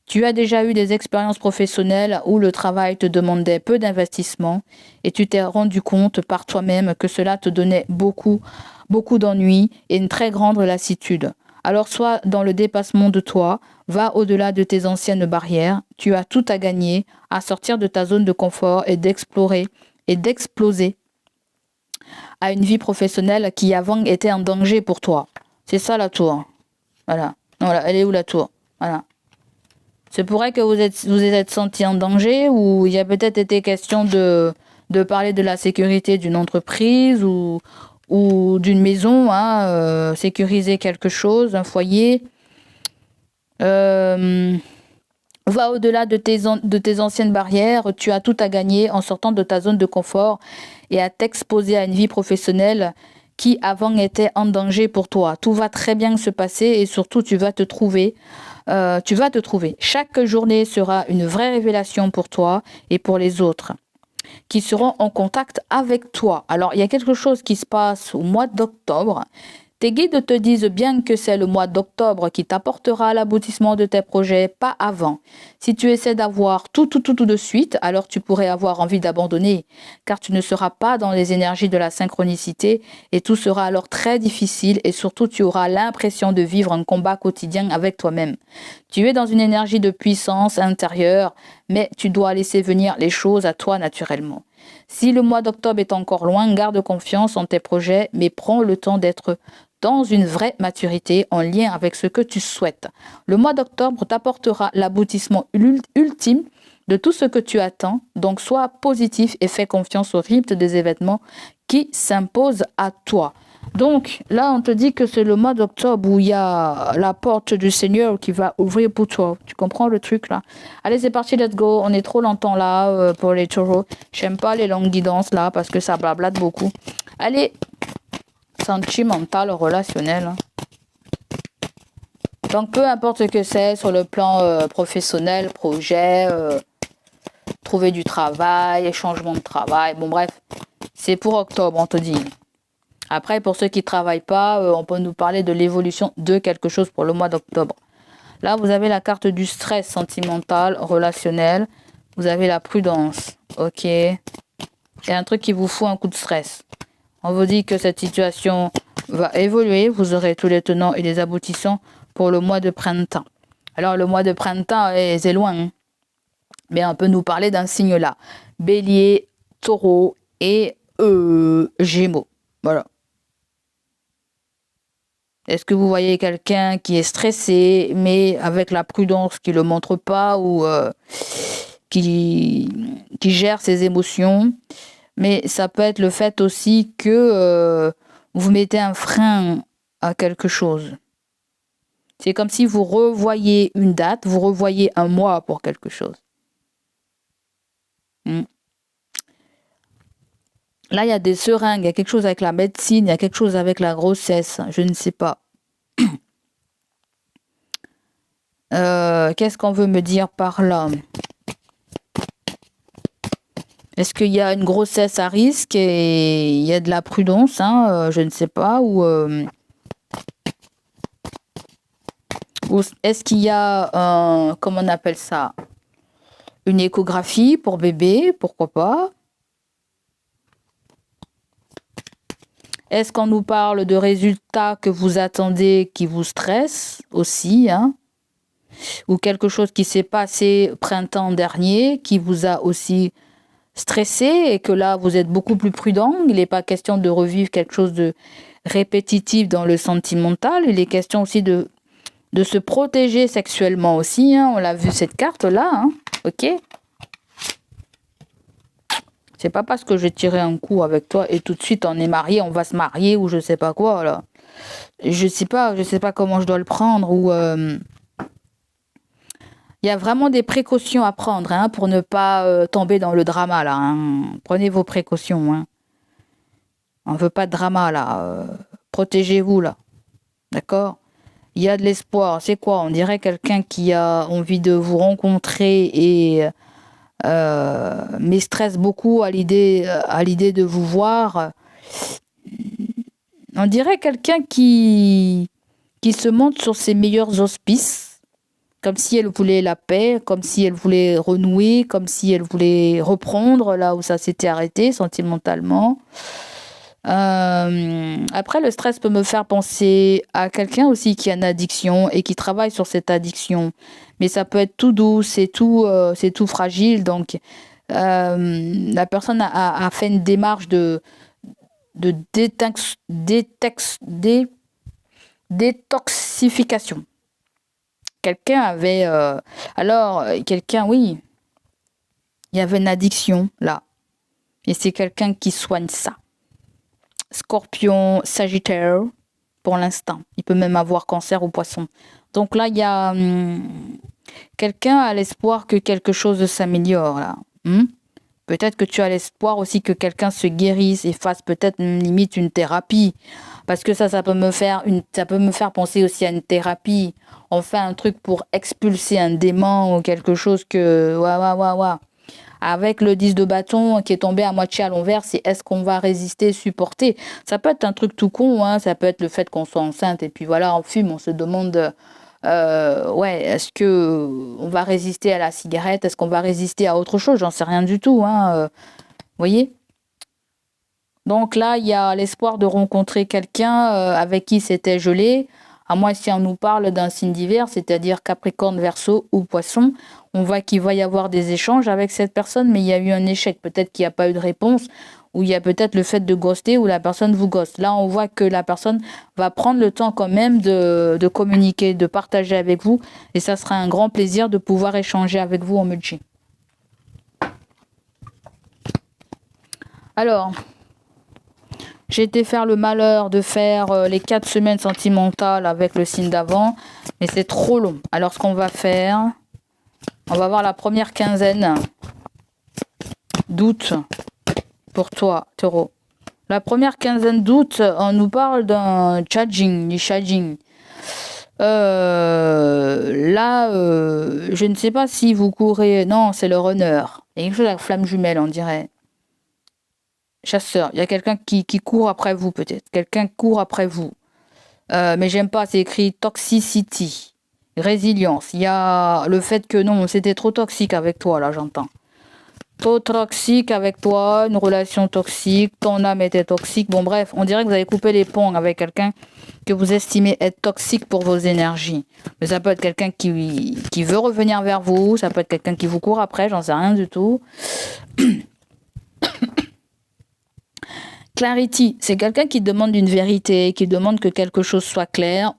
Tu as déjà eu des expériences professionnelles où le travail te demandait peu d'investissement et tu t'es rendu compte par toi-même que cela te donnait beaucoup d'ennuis et une très grande lassitude. Alors sois dans le dépassement de toi, va au-delà de tes anciennes barrières, tu as tout à gagner, à sortir de ta zone de confort et d'explorer et d'exploser à une vie professionnelle qui avant était un danger pour toi. C'est ça la tour. Voilà. Voilà, elle est où la tour? Voilà. C'est pourrait que vous êtes senti en danger ou il y a peut-être été question de parler de la sécurité d'une entreprise ou d'une maison, hein, sécuriser quelque chose, un foyer. Va au-delà de tes anciennes barrières, tu as tout à gagner en sortant de ta zone de confort et à t'exposer à une vie professionnelle qui avant était en danger pour toi. Tout va très bien se passer et surtout tu vas te trouver. Chaque journée sera une vraie révélation pour toi et pour les autres qui seront en contact avec toi. Alors, il y a quelque chose qui se passe au mois d'octobre. Tes guides te disent bien que c'est le mois d'octobre qui t'apportera l'aboutissement de tes projets, pas avant. Si tu essaies d'avoir tout de suite, alors tu pourrais avoir envie d'abandonner, car tu ne seras pas dans les énergies de la synchronicité et tout sera alors très difficile et surtout tu auras l'impression de vivre un combat quotidien avec toi-même. Tu es dans une énergie de puissance intérieure, mais tu dois laisser venir les choses à toi naturellement. Si le mois d'octobre est encore loin, garde confiance en tes projets, mais prends le temps d'être dans une vraie maturité en lien avec ce que tu souhaites. Le mois d'octobre t'apportera l'aboutissement ultime de tout ce que tu attends, donc sois positif et fais confiance au rythme des événements qui s'imposent à toi. Donc là, on te dit que c'est le mois d'octobre où il y a la porte du Seigneur qui va ouvrir pour toi. Tu comprends le truc là? Allez, c'est parti, let's go. On est trop longtemps là pour les taureaux. J'aime pas les longues guidances là parce que ça blablate beaucoup. Allez, sentimental, relationnel. Donc peu importe ce que c'est sur le plan professionnel, projet, trouver du travail, changement de travail. Bon bref, c'est pour octobre, on te dit. Après, pour ceux qui ne travaillent pas, on peut nous parler de l'évolution de quelque chose pour le mois d'octobre. Là, vous avez la carte du stress sentimental, relationnel. Vous avez la prudence. Ok. Il y a un truc qui vous fout un coup de stress. On vous dit que cette situation va évoluer. Vous aurez tous les tenants et les aboutissants pour le mois de printemps. Alors, le mois de printemps, c'est loin. Hein. Mais on peut nous parler d'un signe là. Bélier, taureau et gémeaux. Voilà. Est-ce que vous voyez quelqu'un qui est stressé, mais avec la prudence qui ne le montre pas ou qui gère ses émotions. Mais ça peut être le fait aussi que vous mettez un frein à quelque chose. C'est comme si vous revoyez une date, vous revoyez un mois pour quelque chose. Là, il y a des seringues, il y a quelque chose avec la médecine, il y a quelque chose avec la grossesse, je ne sais pas. Qu'est-ce qu'on veut me dire par là? Est-ce qu'il y a une grossesse à risque et il y a de la prudence, je ne sais pas, ou est-ce qu'il y a, comment on appelle ça, une échographie pour bébé, pourquoi pas? Est-ce qu'on nous parle de résultats que vous attendez qui vous stressent aussi, ou quelque chose qui s'est passé printemps dernier qui vous a aussi stressé et que là vous êtes beaucoup plus prudent. Il n'est pas question de revivre quelque chose de répétitif dans le sentimental. Il est question aussi de se protéger sexuellement aussi. On l'a vu cette carte là. Ok. C'est pas parce que j'ai tiré un coup avec toi et tout de suite on est marié, on va se marier ou je sais pas quoi là. Je sais pas comment je dois le prendre ou il y a vraiment des précautions à prendre pour ne pas tomber dans le drama là. Prenez vos précautions. On veut pas de drama là. Protégez-vous là. D'accord? Il y a de l'espoir. C'est quoi? On dirait quelqu'un qui a envie de vous rencontrer et mais stresse beaucoup à l'idée de vous voir. On dirait quelqu'un qui se montre sur ses meilleurs auspices. Comme si elle voulait la paix, comme si elle voulait renouer, comme si elle voulait reprendre là où ça s'était arrêté sentimentalement. Après, le stress peut me faire penser à quelqu'un aussi qui a une addiction et qui travaille sur cette addiction. Mais ça peut être tout doux, c'est tout fragile. Donc, la personne a fait une démarche de détoxification. Quelqu'un avait... oui, il y avait une addiction, là. Et c'est quelqu'un qui soigne ça. Scorpion, Sagittaire, pour l'instant. Il peut même avoir cancer ou poisson. Donc là, il y a... quelqu'un a l'espoir que quelque chose s'améliore, là. Peut-être que tu as l'espoir aussi que quelqu'un se guérisse et fasse peut-être limite une thérapie. Parce que ça peut me faire penser aussi à une thérapie. On fait un truc pour expulser un démon ou quelque chose que... Ouais. Avec le 10 de bâton qui est tombé à moitié à l'envers, c'est est-ce qu'on va résister, supporter? Ça peut être un truc tout con, ça peut être le fait qu'on soit enceinte et puis voilà, on fume, on se demande... est-ce que on va résister à la cigarette? Est-ce qu'on va résister à autre chose? J'en sais rien du tout, voyez? Donc là, il y a l'espoir de rencontrer quelqu'un avec qui c'était gelé. À moins si on nous parle d'un signe d'hiver, c'est-à-dire Capricorne, Verseau ou Poisson, on voit qu'il va y avoir des échanges avec cette personne, mais il y a eu un échec. Peut-être qu'il n'y a pas eu de réponse, ou il y a peut-être le fait de ghoster, ou la personne vous ghoste. Là, on voit que la personne va prendre le temps quand même de communiquer, de partager avec vous, et ça sera un grand plaisir de pouvoir échanger avec vous en multi. Alors... j'ai été faire le malheur de faire les 4 semaines sentimentales avec le signe d'avant, mais c'est trop long. Alors, ce qu'on va faire, on va voir la première quinzaine d'août pour toi, Taureau. La première quinzaine d'août, on nous parle d'un charging, du charging. Je ne sais pas si vous courez... Non, c'est le runner. Il y a quelque chose avec la flamme jumelle, on dirait. Chasseur, il y a quelqu'un qui court après vous peut-être. Quelqu'un court après vous. Mais j'aime pas, c'est écrit toxicity, résilience. Il y a le fait que non, c'était trop toxique avec toi, là j'entends. Trop toxique avec toi, une relation toxique, ton âme était toxique. Bon bref, on dirait que vous avez coupé les ponts avec quelqu'un que vous estimez être toxique pour vos énergies. Mais ça peut être quelqu'un qui veut revenir vers vous, ça peut être quelqu'un qui vous court après, j'en sais rien du tout. Clarity, c'est quelqu'un qui demande une vérité, qui demande que quelque chose soit clair.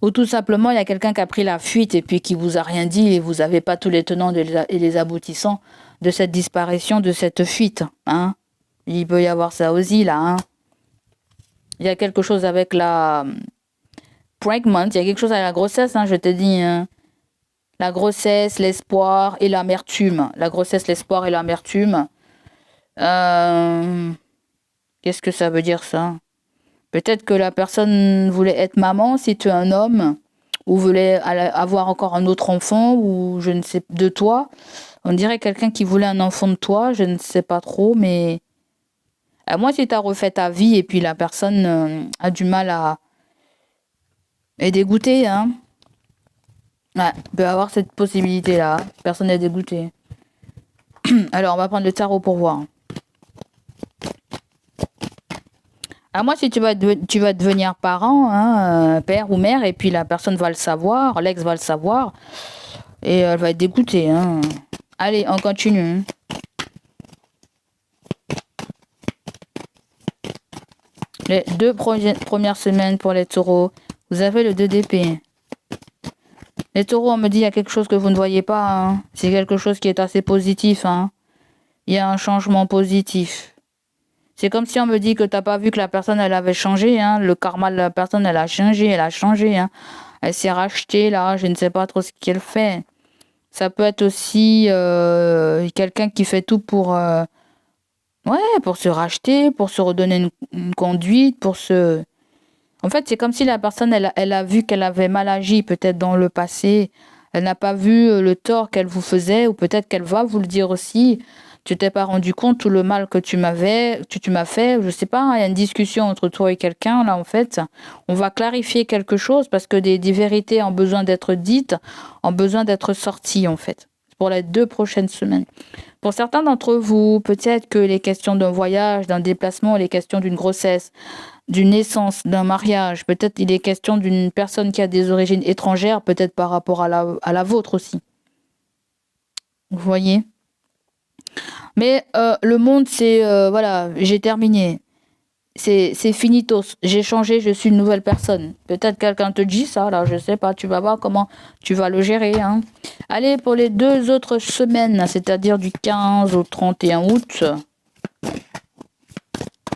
Ou tout simplement, il y a quelqu'un qui a pris la fuite et puis qui vous a rien dit et vous n'avez pas tous les tenants et les aboutissants de cette disparition, de cette fuite. Hein. Il peut y avoir ça aussi, là. Hein. Il y a quelque chose avec la pregnant, il y a quelque chose avec la grossesse, hein, je te dis. Hein. La grossesse, l'espoir et l'amertume. La grossesse, l'espoir et l'amertume. Qu'est-ce que ça veut dire, ça? Peut-être que la personne voulait être maman si tu es un homme, ou voulait avoir encore un autre enfant, ou je ne sais, de toi. On dirait quelqu'un qui voulait un enfant de toi, je ne sais pas trop, mais... À moins si tu as refait ta vie et puis la personne a du mal à... est dégoûtée, hein. Ouais, peut avoir cette possibilité-là. Personne n'est dégoûtée. Alors, on va prendre le tarot pour voir. À moi, si tu vas devenir parent, hein, père ou mère, et puis la personne va le savoir, l'ex va le savoir, et elle va être dégoûtée. Hein. Allez, on continue. Les 2 premières semaines pour les taureaux, vous avez le 2 d'épée. Les taureaux, on me dit, il y a quelque chose que vous ne voyez pas. Hein. C'est quelque chose qui est assez positif. Hein. Il y a un changement positif. C'est comme si on me dit que tu n'as pas vu que la personne, elle avait changé. Hein. Le karma de la personne, elle a changé. Hein. Elle s'est rachetée, là. Je ne sais pas trop ce qu'elle fait. Ça peut être aussi quelqu'un qui fait tout pour se racheter, pour se redonner une conduite, pour se... En fait, c'est comme si la personne, elle a vu qu'elle avait mal agi peut-être dans le passé. Elle n'a pas vu le tort qu'elle vous faisait, ou peut-être qu'elle va vous le dire aussi. Tu t'es pas rendu compte tout le mal que tu m'as fait. Je sais pas, hein, il y a une discussion entre toi et quelqu'un, là, en fait. On va clarifier quelque chose parce que des vérités ont besoin d'être dites, ont besoin d'être sorties, en fait. Pour les 2 prochaines semaines. Pour certains d'entre vous, peut-être que les questions d'un voyage, d'un déplacement, les questions d'une grossesse, d'une naissance, d'un mariage, peut-être il est question d'une personne qui a des origines étrangères, peut-être par rapport à la vôtre aussi. Vous voyez ? Mais le monde, c'est... voilà, j'ai terminé. C'est finitos. J'ai changé, je suis une nouvelle personne. Peut-être quelqu'un te dit ça, là, je sais pas. Tu vas voir comment tu vas le gérer. Hein. Allez, pour les 2 autres semaines, c'est-à-dire du 15 au 31 août.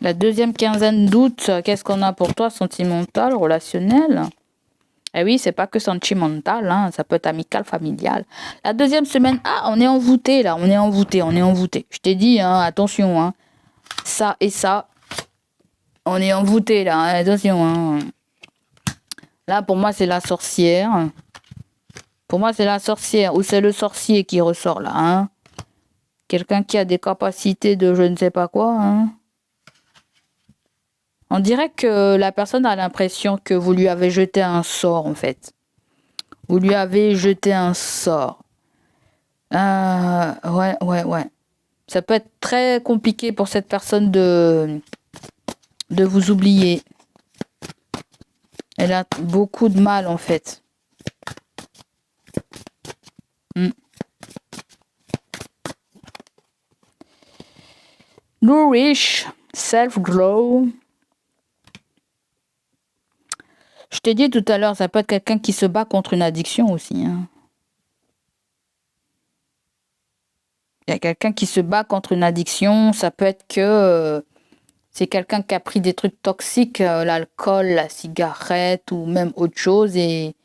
La deuxième quinzaine d'août, qu'est-ce qu'on a pour toi? Sentimental, relationnel? Eh oui, c'est pas que sentimental, hein, ça peut être amical, familial. La deuxième semaine, on est envoûté, là, on est envoûté. Je t'ai dit, hein, attention, hein, ça et ça, on est envoûté, là, hein, attention. Hein. Là, pour moi, c'est la sorcière. Pour moi, c'est la sorcière, ou c'est le sorcier qui ressort, là, hein. Quelqu'un qui a des capacités de je ne sais pas quoi, hein. On dirait que la personne a l'impression que vous lui avez jeté un sort, en fait. Vous lui avez jeté un sort. Ouais. Ça peut être très compliqué pour cette personne de vous oublier. Elle a beaucoup de mal, en fait. Nourish, self-grow. Je t'ai dit tout à l'heure, ça peut être quelqu'un qui se bat contre une addiction aussi. Hein. Il y a quelqu'un qui se bat contre une addiction. Ça peut être que c'est quelqu'un qui a pris des trucs toxiques, l'alcool, la cigarette ou même autre chose et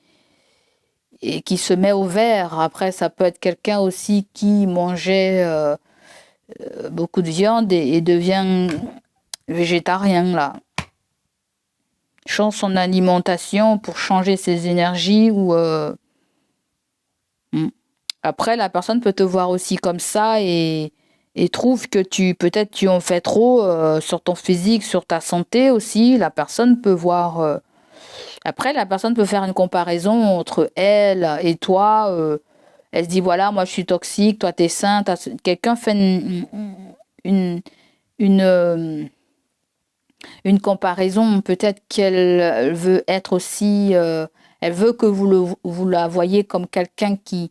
qui se met au vert. Après, ça peut être quelqu'un aussi qui mangeait beaucoup de viande et devient végétarien, là. Change son alimentation pour changer ses énergies ou après la personne peut te voir aussi comme ça et trouve que peut-être tu en fais trop sur ton physique, sur ta santé aussi. La personne peut voir après la personne peut faire une comparaison entre elle et toi. Elle se dit voilà, moi je suis toxique, toi t'es sain. Quelqu'un fait une comparaison, peut-être qu'elle veut être aussi, elle veut que vous la voyez comme quelqu'un qui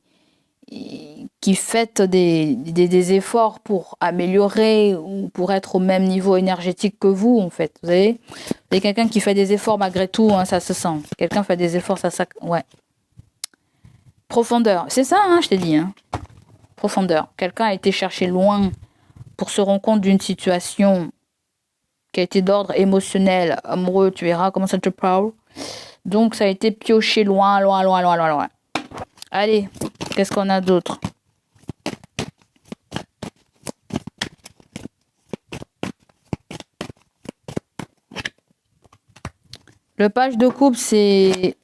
fait des efforts pour améliorer ou ou pour être au même niveau énergétique que vous, en fait. Vous savez quelqu'un qui fait des efforts malgré tout, hein, ça se sent. Quelqu'un fait des efforts, ça... Ouais. Profondeur. C'est ça, hein, je t'ai dit. Hein. Profondeur. Quelqu'un a été cherché loin pour se rendre compte d'une situation qui a été d'ordre émotionnel, amoureux, tu verras comment ça te parle. Donc, ça a été pioché loin, loin, loin, loin, loin, loin. Allez, qu'est-ce qu'on a d'autre? Le page de coupe, c'est...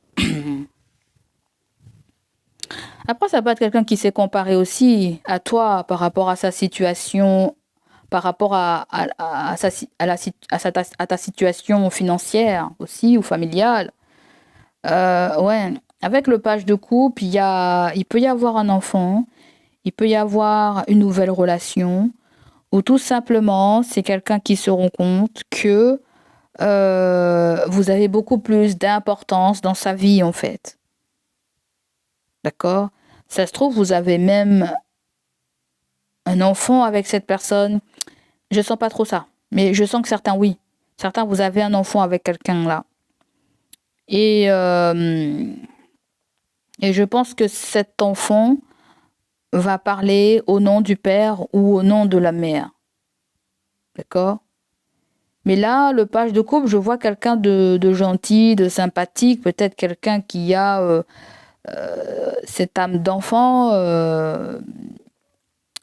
Après, ça peut être quelqu'un qui s'est comparé aussi à toi par rapport à sa situation, par rapport à ta situation financière aussi ou familiale. Ouais, avec le page de couple, il peut y avoir un enfant, il peut y avoir une nouvelle relation, ou tout simplement, c'est quelqu'un qui se rend compte que vous avez beaucoup plus d'importance dans sa vie, en fait. D'accord? Ça se trouve, vous avez même un enfant avec cette personne. Je sens pas trop ça, mais je sens que certains, oui. Certains, vous avez un enfant avec quelqu'un là. Et je pense que cet enfant va parler au nom du père ou au nom de la mère. D'accord? Mais là, le page de couple, je vois quelqu'un de gentil, de sympathique, peut-être quelqu'un qui a cette âme d'enfant.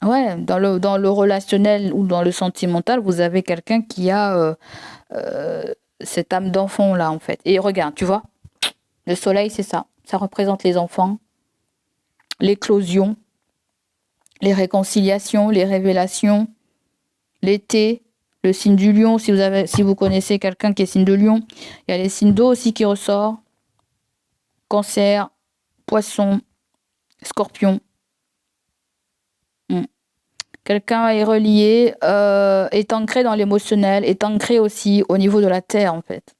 Ouais, dans le relationnel ou dans le sentimental, vous avez quelqu'un qui a cette âme d'enfant là, en fait. Et regarde, tu vois, le soleil, c'est ça. Ça représente les enfants, l'éclosion, les réconciliations, les révélations, l'été, le signe du lion, si vous connaissez quelqu'un qui est signe de lion. Il y a les signes d'eau aussi qui ressortent. Cancer, poisson, scorpion. Quelqu'un est relié, est ancré dans l'émotionnel, est ancré aussi au niveau de la terre, en fait.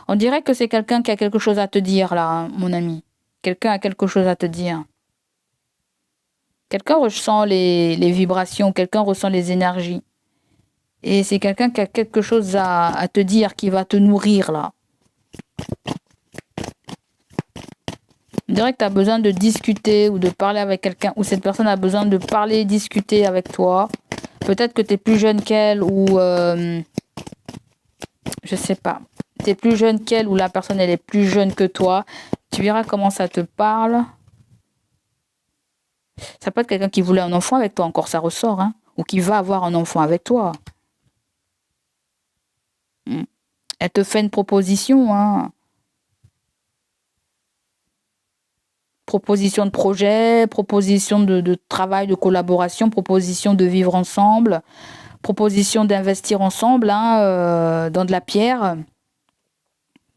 On dirait que c'est quelqu'un qui a quelque chose à te dire, là, hein, mon ami. Quelqu'un a quelque chose à te dire. Quelqu'un ressent les vibrations, quelqu'un ressent les énergies. Et c'est quelqu'un qui a quelque chose à te dire, qui va te nourrir, là. On dirait que tu as besoin de discuter ou de parler avec quelqu'un, ou cette personne a besoin de parler, discuter avec toi. Peut-être que tu es plus jeune qu'elle, ou je sais pas. Tu es plus jeune qu'elle, ou la personne elle est plus jeune que toi. Tu verras comment ça te parle. Ça peut être quelqu'un qui voulait un enfant avec toi, encore ça ressort, hein, ou qui va avoir un enfant avec toi. Elle te fait une proposition, hein. Proposition de projet, proposition de travail, de collaboration, proposition de vivre ensemble, proposition d'investir ensemble, hein, dans de la pierre.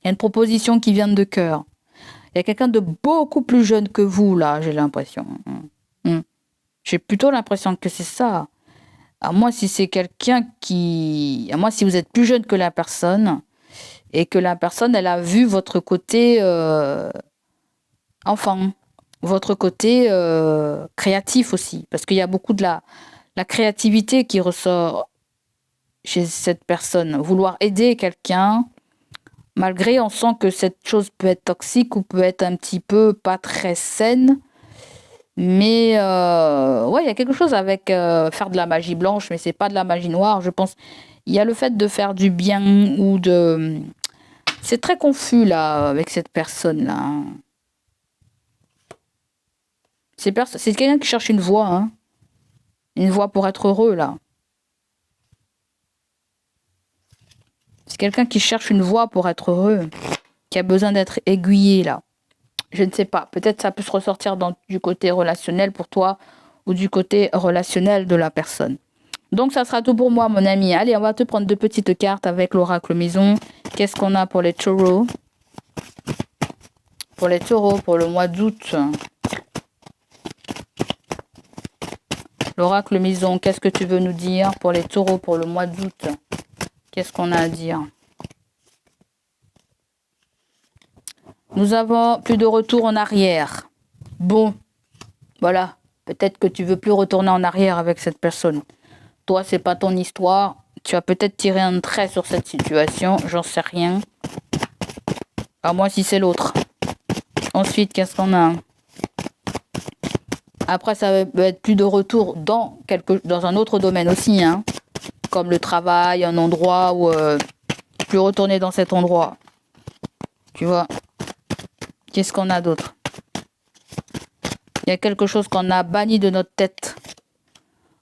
Il y a une proposition qui vient de cœur. Il y a quelqu'un de beaucoup plus jeune que vous, là, j'ai l'impression. J'ai plutôt l'impression que c'est ça. À moi, si c'est quelqu'un qui... À moi, si vous êtes plus jeune que la personne, et que la personne, elle a vu votre côté enfant, votre côté créatif aussi. Parce qu'il y a beaucoup de la créativité qui ressort chez cette personne. Vouloir aider quelqu'un, malgré on sent que cette chose peut être toxique ou peut être un petit peu pas très saine. Mais ouais, il y a quelque chose avec faire de la magie blanche, mais c'est pas de la magie noire, je pense. Il y a le fait de faire du bien ou de... C'est très confus là avec cette personne-là. C'est quelqu'un qui cherche une voie, hein. Une voie pour être heureux là. C'est quelqu'un qui cherche une voie pour être heureux, qui a besoin d'être aiguillé là. Je ne sais pas, peut-être ça peut se ressortir du côté relationnel pour toi ou du côté relationnel de la personne. Donc ça sera tout pour moi mon ami. Allez, on va te prendre 2 petites cartes avec l'oracle maison. Qu'est-ce qu'on a pour les taureaux? Pour les taureaux, pour le mois d'août. L'oracle maison, qu'est-ce que tu veux nous dire pour les taureaux pour le mois d'août? Qu'est-ce qu'on a à dire? Nous avons plus de retour en arrière. Bon, voilà. Peut-être que tu veux plus retourner en arrière avec cette personne. toi, c'est pas ton histoire. Tu as peut-être tiré un trait sur cette situation, j'en sais rien. À moi si c'est l'autre. Ensuite, qu'est-ce qu'on a? Après, ça peut être plus de retour dans un autre domaine aussi, hein. Comme le travail, un endroit où plus retourner dans cet endroit. Tu vois? Qu'est-ce qu'on a d'autre? Il y a quelque chose qu'on a banni de notre tête.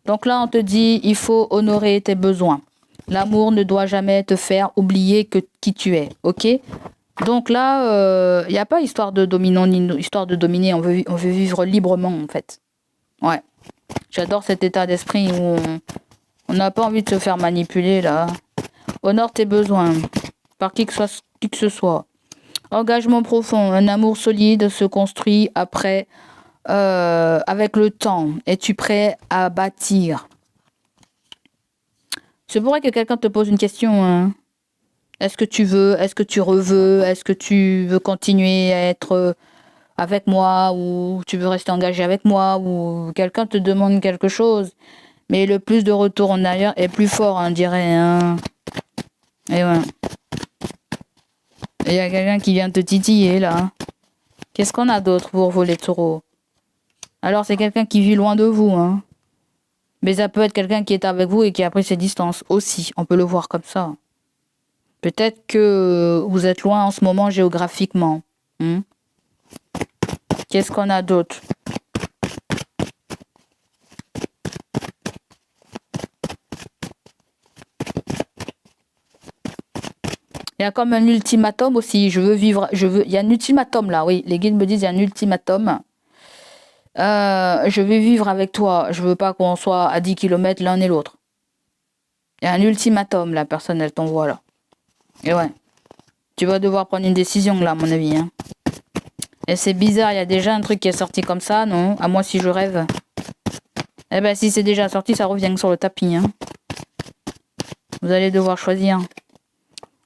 Donc là, on te dit, il faut honorer tes besoins. L'amour ne doit jamais te faire oublier qui tu es, ok? Donc là, il n'y a pas histoire de dominant ni histoire de dominer. On veut vivre librement, en fait. Ouais. J'adore cet état d'esprit où on n'a pas envie de se faire manipuler, là. Honore tes besoins par qui que ce soit. Engagement profond. Un amour solide se construit avec le temps. Es-tu prêt à bâtir? C'est pour que quelqu'un te pose une question, hein. Est-ce que tu veux? Est-ce que tu reveux? Est-ce que tu veux continuer à être avec moi? Ou tu veux rester engagé avec moi? Ou quelqu'un te demande quelque chose? Mais le plus de retour en arrière est plus fort, on dirait, hein. Et ouais. Il y a quelqu'un qui vient te titiller, là. Qu'est-ce qu'on a d'autre pour vous, les taureaux? Alors, c'est quelqu'un qui vit loin de vous, hein. Mais ça peut être quelqu'un qui est avec vous et qui a pris ses distances aussi. On peut le voir comme ça. Peut-être que vous êtes loin en ce moment géographiquement. Qu'est-ce qu'on a d'autre? Il y a comme un ultimatum aussi. Il y a un ultimatum là, oui. Les guides me disent il y a un ultimatum. Je vais vivre avec toi. Je veux pas qu'on soit à 10 km l'un et l'autre. Il y a un ultimatum, la personne, elle t'envoie là. Et ouais. Tu vas devoir prendre une décision là, à mon avis, hein. Et c'est bizarre, il y a déjà un truc qui est sorti comme ça, non? À moi si je rêve. Eh ben, si c'est déjà sorti, ça revient sur le tapis, hein. Vous allez devoir choisir.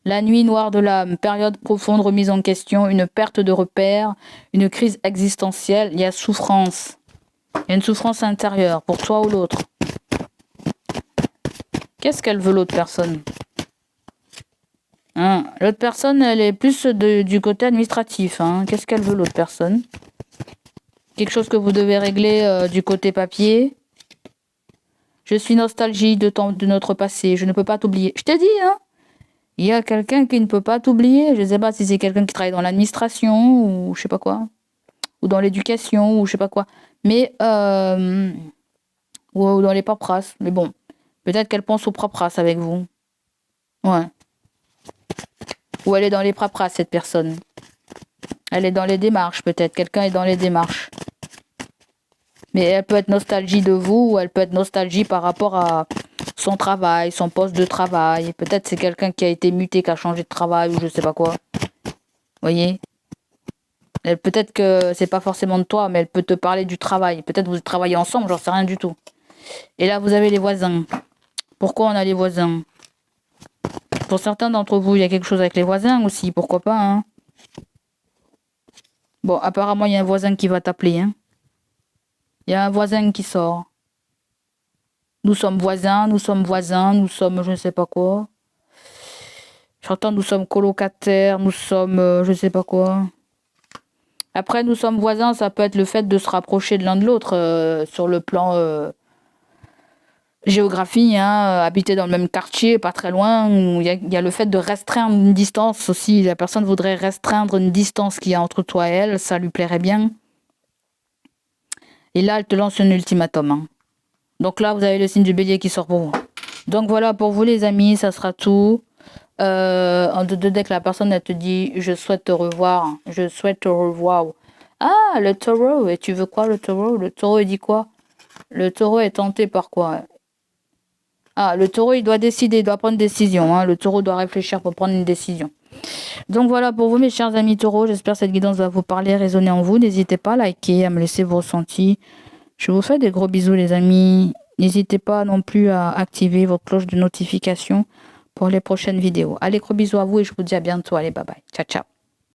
La nuit noire de l'âme, période profonde, remise en question, une perte de repères, une crise existentielle, il y a souffrance. Il y a une souffrance intérieure, pour toi ou l'autre. Qu'est-ce qu'elle veut l'autre personne? Hein, l'autre personne, elle est plus du côté administratif, hein. Qu'est-ce qu'elle veut l'autre personne? Quelque chose que vous devez régler du côté papier. Je suis nostalgique de notre passé, je ne peux pas t'oublier. Je t'ai dit, hein. Il y a quelqu'un qui ne peut pas t'oublier. Je ne sais pas si c'est quelqu'un qui travaille dans l'administration ou je sais pas quoi. Ou dans l'éducation ou je sais pas quoi. Mais, ou dans les paperasses. Mais bon, peut-être qu'elle pense aux paperasses avec vous. Ouais. Ou elle est dans les paperasses, cette personne. Elle est dans les démarches, peut-être. Quelqu'un est dans les démarches. Mais elle peut être nostalgie de vous ou elle peut être nostalgie par rapport à son travail, son poste de travail. Peut-être c'est quelqu'un qui a été muté, qui a changé de travail ou je sais pas quoi. Voyez? Peut-être que c'est pas forcément de toi, mais elle peut te parler du travail. Peut-être vous travaillez ensemble, j'en sais rien du tout. Et là, vous avez les voisins. Pourquoi on a les voisins? Pour certains d'entre vous, il y a quelque chose avec les voisins aussi, pourquoi pas, hein? Bon, apparemment, il y a un voisin qui va t'appeler, hein. Il y a un voisin qui sort. Nous sommes voisins, nous sommes je ne sais pas quoi. J'entends, nous sommes colocataires, nous sommes, je ne sais pas quoi. Après, nous sommes voisins, ça peut être le fait de se rapprocher de l'un de l'autre sur le plan géographie, hein, habiter dans le même quartier, pas très loin. Il y a le fait de restreindre une distance aussi. La personne voudrait restreindre une distance qu'il y a entre toi et elle, ça lui plairait bien. Et là, elle te lance un ultimatum, hein. Donc là, vous avez le signe du bélier qui sort pour vous. Donc voilà, pour vous les amis, ça sera tout. Dès que la personne, elle te dit, je souhaite te revoir. Je souhaite te revoir. Ah, le taureau. Et tu veux quoi, le taureau? Le taureau, il dit quoi? Le taureau est tenté par quoi? Ah, le taureau, il doit décider, il doit prendre une décision, hein. Le taureau doit réfléchir pour prendre une décision. Donc voilà pour vous, mes chers amis taureaux. J'espère que cette guidance va vous parler, résonner en vous. N'hésitez pas à liker, à me laisser vos ressentis. Je vous fais des gros bisous, les amis. N'hésitez pas non plus à activer votre cloche de notification pour les prochaines vidéos. Allez, gros bisous à vous et je vous dis à bientôt. Allez, bye bye. Ciao, ciao.